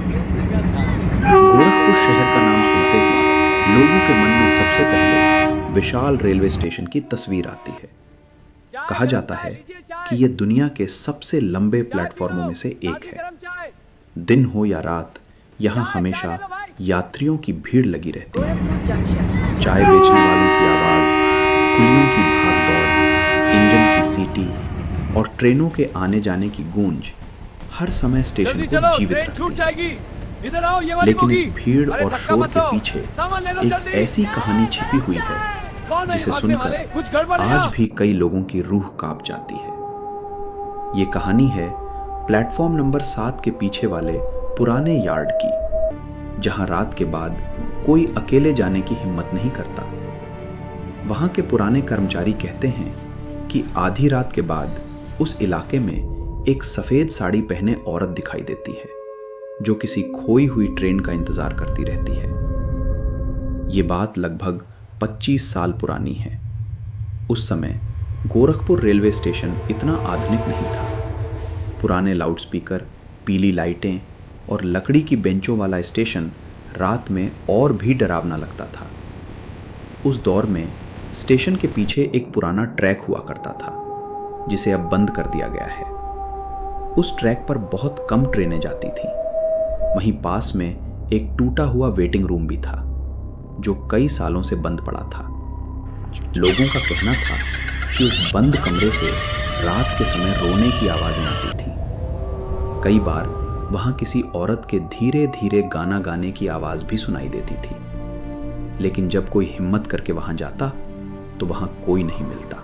गोरखपुर शहर का नाम सुनते ही लोगों के मन में सबसे पहले विशाल रेलवे स्टेशन की तस्वीर आती है। कहा जाता है कि यह दुनिया के सबसे लंबे प्लेटफॉर्मों में से एक है। दिन हो या रात, यहाँ हमेशा यात्रियों की भीड़ लगी रहती है। चाय बेचने वालों की आवाज़, कुलियों की भागदौड़, इंजन की सीटी और ट्रेनों के आने जाने की गूंज हर समय स्टेशन को जीवित रखती है। लेकिन इस भीड़ और शोर के पीछे एक ऐसी कहानी छिपी हुई है जिसे सुनकर आज भी कई लोगों की रूह कांप जाती है। ये कहानी है प्लेटफॉर्म नंबर 7 के पीछे वाले पुराने यार्ड की, जहां रात के बाद कोई अकेले जाने की हिम्मत नहीं करता। वहां के पुराने कर्मचारी कहते हैं कि आधी रात के बाद उस इलाके में एक सफेद साड़ी पहने औरत दिखाई देती है, जो किसी खोई हुई ट्रेन का इंतजार करती रहती है। ये बात लगभग 25 साल पुरानी है। उस समय गोरखपुर रेलवे स्टेशन इतना आधुनिक नहीं था। पुराने लाउडस्पीकर, पीली लाइटें और लकड़ी की बेंचों वाला स्टेशन रात में और भी डरावना लगता था। उस दौर में स्टेशन के पीछे एक पुराना ट्रैक हुआ करता था, जिसे अब बंद कर दिया गया है। उस ट्रैक पर बहुत कम ट्रेनें जाती थीं। वहीं पास में एक टूटा हुआ वेटिंग रूम भी था, जो कई सालों से बंद पड़ा था। लोगों का कहना था कि उस बंद कमरे से रात के समय रोने की आवाजें आती थीं। कई बार वहां किसी औरत के धीरे धीरे गाना गाने की आवाज भी सुनाई देती थी। लेकिन जब कोई हिम्मत करके वहां जाता तो वहां कोई नहीं मिलता।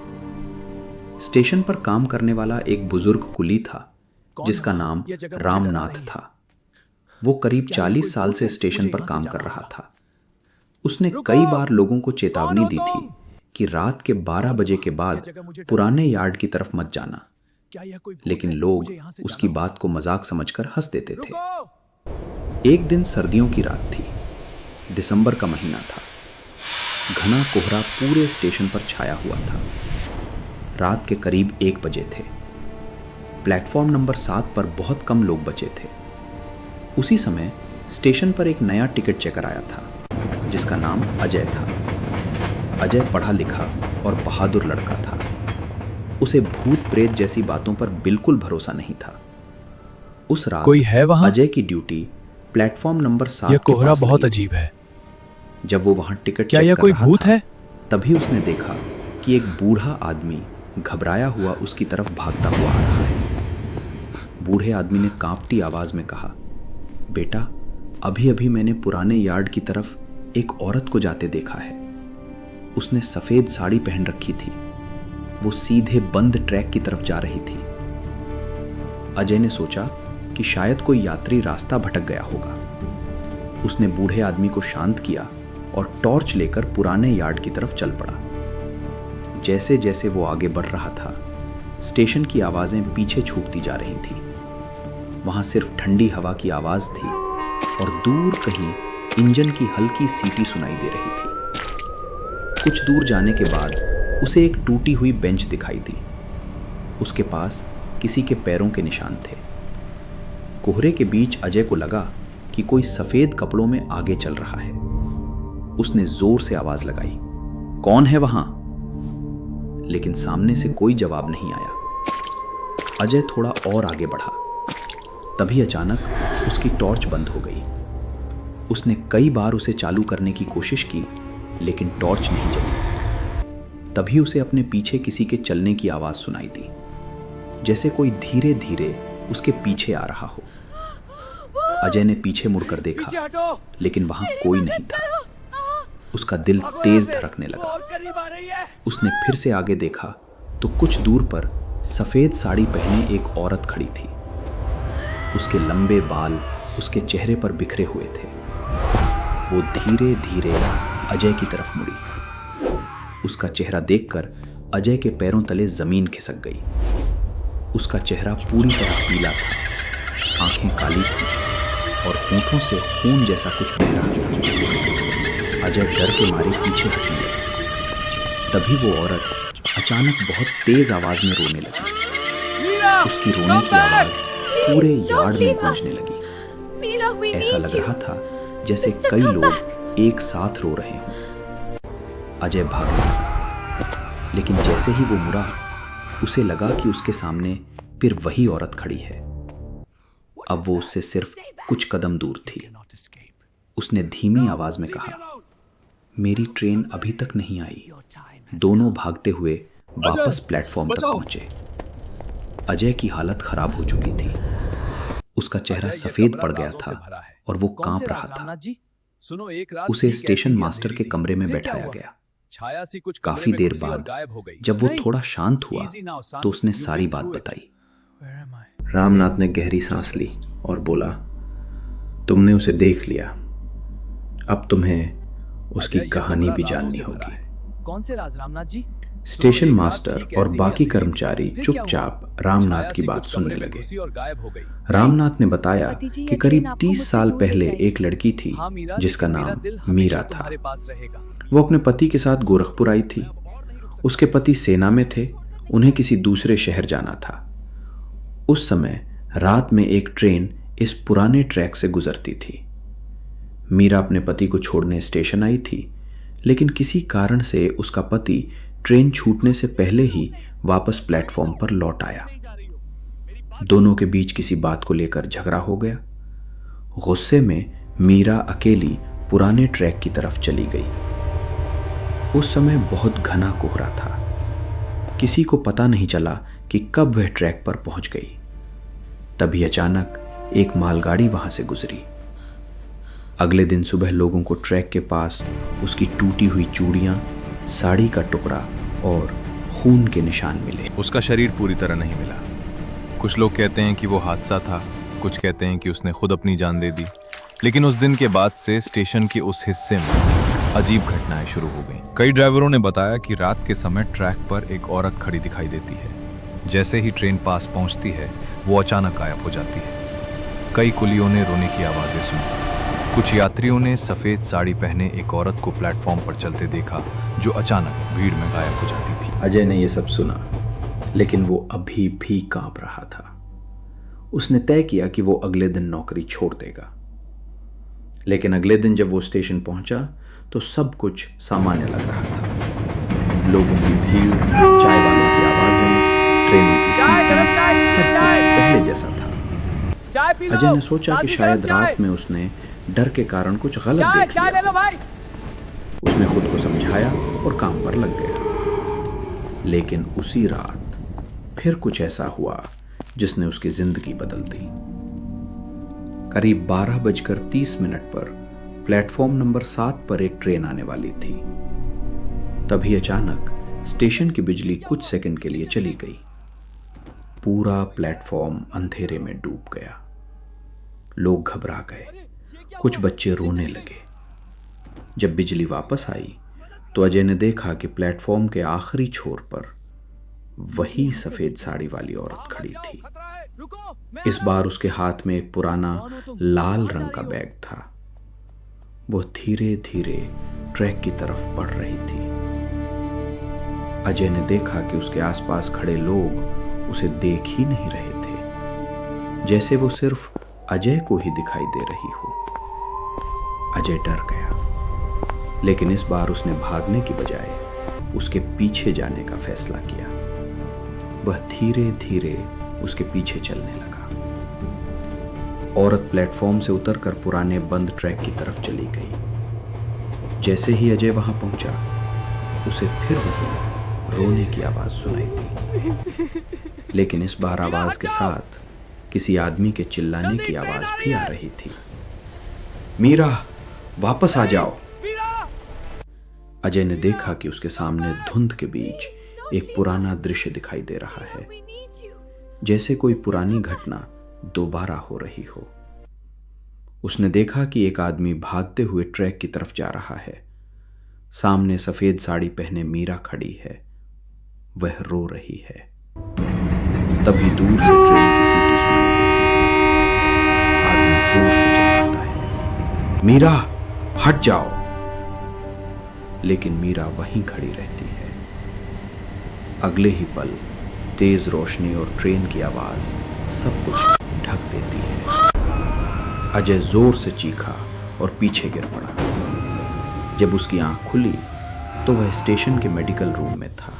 स्टेशन पर काम करने वाला एक बुजुर्ग कुली था, जिसका नाम रामनाथ था। वो करीब 40 साल से स्टेशन पर काम कर रहा था। उसने कई बार लोगों को चेतावनी दी थी कि रात के 12 बजे के बाद पुराने यार्ड की तरफ मत जाना, लेकिन लोग उसकी बात को मजाक समझकर हंस देते थे। एक दिन सर्दियों की रात थी। दिसंबर का महीना था। घना कोहरा पूरे स्टेशन पर छाया हुआ था। रात के करीब 1 बजे थे। प्लेटफॉर्म नंबर 7 पर बहुत कम लोग बचे थे। उसी समय स्टेशन पर एक नया टिकट चेकर आया था, जिसका नाम अजय था। अजय पढ़ा लिखा और बहादुर लड़का था। उसे भूत प्रेत जैसी बातों पर बिल्कुल भरोसा नहीं था। उस रात कोई है वहां? अजय की ड्यूटी प्लेटफॉर्म नंबर 7 यह के कोहरा पास बहुत लगी। अजीब है। जब वो वहां टिकट क्या चेक यह कर कोई रहा भूत था, है? तभी उसने देखा कि एक बूढ़ा आदमी घबराया हुआ उसकी तरफ भागता हुआ आ रहा है। बूढ़े आदमी ने कांपती आवाज में कहा, बेटा, अभी अभी मैंने पुराने यार्ड की तरफ एक औरत को जाते देखा है। उसने सफेद साड़ी पहन रखी थी। वो सीधे बंद ट्रैक की तरफ जा रही थी। अजय ने सोचा कि शायद कोई यात्री रास्ता भटक गया होगा। उसने बूढ़े आदमी को शांत किया और टॉर्च लेकर पुराने यार्ड की तरफ चल पड़ा। जैसे जैसे वो आगे बढ़ रहा था, स्टेशन की आवाजें पीछे छूटती जा रही थी। वहां सिर्फ ठंडी हवा की आवाज थी और दूर कहीं इंजन की हल्की सीटी सुनाई दे रही थी। कुछ दूर जाने के बाद उसे एक टूटी हुई बेंच दिखाई दी। उसके पास किसी के पैरों के निशान थे। कोहरे के बीच अजय को लगा कि कोई सफेद कपड़ों में आगे चल रहा है। उसने जोर से आवाज लगाई, कौन है वहां? लेकिन सामने से कोई जवाब नहीं आया। अजय थोड़ा और आगे बढ़ा। तभी अचानक उसकी टॉर्च बंद हो गई। उसने कई बार उसे चालू करने की कोशिश की, लेकिन टॉर्च नहीं जली। तभी उसे अपने पीछे किसी के चलने की आवाज सुनाई दी, जैसे कोई धीरे धीरे उसके पीछे आ रहा हो। अजय ने पीछे मुड़कर देखा, लेकिन वहां कोई नहीं था। उसका दिल तेज धड़कने लगा। उसने फिर से आगे देखा तो कुछ दूर पर सफेद साड़ी पहने एक औरत खड़ी थी। उसके लंबे बाल उसके चेहरे पर बिखरे हुए थे। वो धीरे धीरे अजय की तरफ मुड़ी। उसका चेहरा देखकर अजय के पैरों तले जमीन खिसक गई। उसका चेहरा पूरी तरह पीला था, आंखें काली थीं और होंठों से खून जैसा कुछ बह रहा था। अजय डर के मारे पीछे हटने लगा। तभी वो औरत अचानक बहुत तेज आवाज में रोने लगी। उसकी रोने की आवाज पूरे यार्ड में गूंजने लगी। ऐसा लग रहा था जैसे कई लोग एक साथ रो रहे हों। अजय भाग लगा, लेकिन जैसे ही वो मुड़ा, उसे लगा कि उसके सामने फिर वही औरत खड़ी है। अब वो उससे सिर्फ कुछ कदम दूर थी। उसने धीमी आवाज में कहा, मेरी ट्रेन अभी तक नहीं आई। दोनों भागते हुए वापस प्लेटफॉर्म तक पहुंचे। अजय की हालत खराब हो चुकी थी। उसका चेहरा सफेद पड़ गया था और वो कांप रहा था। उसे स्टेशन मास्टर के कमरे में बैठाया गया। काफी देर बाद जब वो थोड़ा शांत हुआ तो उसने सारी बात बताई। रामनाथ ने गहरी सांस ली और बोला, तुमने उसे देख लिया, अब तुम्हें उसकी कहानी भी जाननी होगी। कौन से राज रामनाथ जी? स्टेशन मास्टर और बाकी कर्मचारी चुपचाप रामनाथ की बात सुनने लगे। रामनाथ ने बताया कि करीब 30 साल पहले एक लड़की थी जिसका नाम मीरा था। वो अपने पति के साथ गोरखपुर आई थी। उसके पति सेना में थे, उन्हें किसी दूसरे शहर जाना था। उस समय रात में एक ट्रेन इस पुराने ट्रैक से गुजरती थी। मीरा अपने पति को छोड़ने स्टेशन आई थी, लेकिन किसी कारण से उसका पति ट्रेन छूटने से पहले ही वापस प्लेटफॉर्म पर लौट आया। दोनों के बीच किसी बात को लेकर झगड़ा हो गया। गुस्से में मीरा अकेली पुराने ट्रैक की तरफ चली गई। उस समय बहुत घना कोहरा था। किसी को पता नहीं चला कि कब वह ट्रैक पर पहुंच गई। तभी अचानक एक मालगाड़ी वहां से गुजरी। अगले दिन सुबह लोगों को ट्रैक के पास उसकी टूटी हुई चूड़ियां, साड़ी का टुकड़ा और खून के निशान मिले। उसका शरीर पूरी तरह नहीं मिला। कुछ लोग कहते हैं कि वो हादसा था, कुछ कहते हैं कि उसने खुद अपनी जान दे दी। लेकिन उस दिन के बाद से स्टेशन के उस हिस्से में अजीब घटनाएं शुरू हो गईं। कई ड्राइवरों ने बताया कि रात के समय ट्रैक पर एक औरत खड़ी दिखाई देती है। जैसे ही ट्रेन पास पहुंचती है, वो अचानक गायब हो जाती है। कई कुलियों ने रोने की आवाजें सुनी। कुछ यात्रियों ने सफेद साड़ी पहने एक औरत को प्लेटफॉर्म पर चलते देखा, जो अचानक भीड़ में गायब हो जाती थी। अजय ने यह सब सुना, लेकिन वो अभी भी कांप रहा था। उसने तय किया कि वो अगले दिन नौकरी छोड़ देगा। लेकिन अगले दिन जब वो स्टेशन पहुंचा तो सब कुछ सामान्य लग रहा था। लोगों की भीड़, चाय वालों की आवाजें, ट्रेनों की सीटें, सब कुछ पहले जैसा था। अजय ने सोचा कि शायद रात में उसने डर के कारण कुछ गलत देख लिया। उसने खुद को समझाया और काम पर लग गया। लेकिन उसी रात फिर कुछ ऐसा हुआ जिसने उसकी जिंदगी बदल दी। करीब 12:30 पर प्लेटफॉर्म नंबर 7 पर एक ट्रेन आने वाली थी। तभी अचानक स्टेशन की बिजली कुछ सेकंड के लिए चली गई। पूरा प्लेटफॉर्म अंधेरे में डूब गया। लोग घबरा गए, कुछ बच्चे रोने लगे। जब बिजली वापस आई तो अजय ने देखा कि प्लेटफॉर्म के आखिरी छोर पर वही सफेद साड़ी वाली औरत खड़ी थी। इस बार उसके हाथ में एक पुराना लाल रंग का बैग था। वो धीरे धीरे ट्रैक की तरफ बढ़ रही थी। अजय ने देखा कि उसके आसपास खड़े लोग उसे देख ही नहीं रहे थे, जैसे वो सिर्फ अजय को ही दिखाई दे रही हो। अजय डर गया, लेकिन इस बार उसने भागने की बजाय उसके पीछे जाने का फैसला किया। वह धीरे धीरे उसके पीछे चलने लगा। औरत प्लेटफॉर्म से उतरकर पुराने बंद ट्रैक की तरफ चली गई। जैसे ही अजय वहां पहुंचा, उसे फिर वही रोने की आवाज सुनाई दी। लेकिन इस बार आवाज के साथ किसी आदमी के चिल्लाने की आवाज भी आ रही थी। मीरा, वापस आ जाओ। अजय ने देखा कि उसके सामने धुंध के बीच एक पुराना दृश्य दिखाई दे रहा है, जैसे कोई पुरानी घटना दोबारा हो रही हो। उसने देखा कि एक आदमी भागते हुए ट्रैक की तरफ जा रहा है। सामने सफेद साड़ी पहने मीरा खड़ी है। वह रो रही है। तभी दूर से ट्रेन की सीटी सुनाई देती है। आदमी जोर से चिल्लाता है, मीरा, हट जाओ। लेकिन मीरा वहीं खड़ी रहती है। अगले ही पल तेज रोशनी और ट्रेन की आवाज सब कुछ ढक देती है। अजय जोर से चीखा और पीछे गिर पड़ा। जब उसकी आंख खुली तो वह स्टेशन के मेडिकल रूम में था।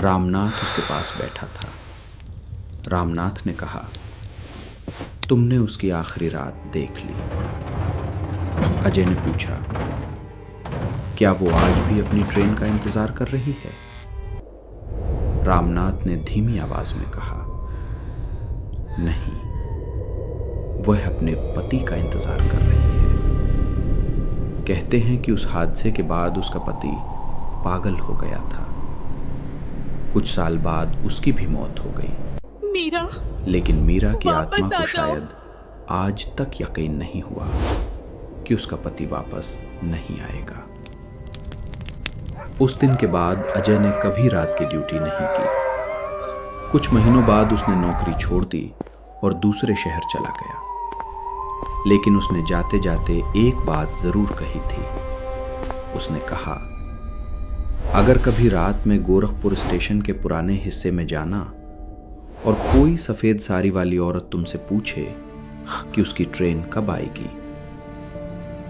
रामनाथ उसके पास बैठा था। रामनाथ ने कहा, तुमने उसकी आखिरी रात देख ली? अजय ने पूछा, क्या वो आज भी अपनी ट्रेन का इंतजार कर रही है? रामनाथ ने धीमी आवाज में कहा, नहीं, वह अपने पति का इंतजार कर रही है। कहते हैं कि उस हादसे के बाद उसका पति पागल हो गया था। कुछ साल बाद उसकी भी मौत हो गई। मीरा, लेकिन मीरा की वापस आत्मा आ को जाओ। शायद आज तक यकीन नहीं हुआ कि उसका पति वापस नहीं आएगा। उस दिन के बाद अजय ने कभी रात की ड्यूटी नहीं की। कुछ महीनों बाद उसने नौकरी छोड़ दी और दूसरे शहर चला गया। लेकिन उसने जाते जाते एक बात जरूर कही थी। उसने कहा, अगर कभी रात में गोरखपुर स्टेशन के पुराने हिस्से में जाना और कोई सफेद साड़ी वाली औरत तुमसे पूछे कि उसकी ट्रेन कब आएगी,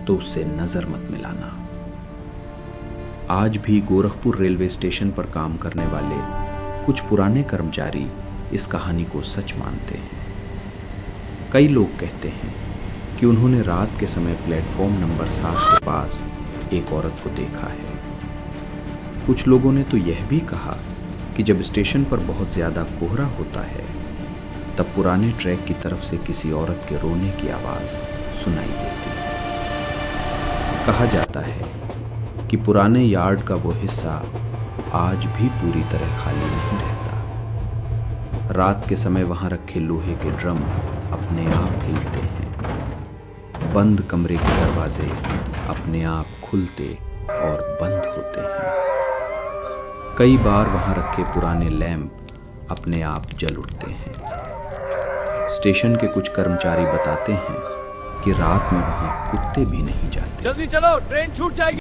तो उससे नजर मत मिलाना। आज भी गोरखपुर रेलवे स्टेशन पर काम करने वाले कुछ पुराने कर्मचारी इस कहानी को सच मानते हैं। कई लोग कहते हैं कि उन्होंने रात के समय प्लेटफॉर्म नंबर 7 के पास एक औरत को देखा है। कुछ लोगों ने तो यह भी कहा कि जब स्टेशन पर बहुत ज्यादा कोहरा होता है तब पुराने ट्रैक की तरफ से किसी औरत के रोने की आवाज सुनाई देती है। कहा जाता है कि पुराने यार्ड का वो हिस्सा आज भी पूरी तरह खाली नहीं रहता। रात के समय वहां रखे लोहे के ड्रम अपने आप हिलते हैं। बंद कमरे के दरवाजे अपने आप खुलते और बंद होते हैं। कई बार वहां रखे पुराने लैंप अपने आप जल उठते हैं। स्टेशन के कुछ कर्मचारी बताते हैं कि रात में वहां कुत्ते भी नहीं जाते। जल्दी चलो, ट्रेन छूट जाएगी।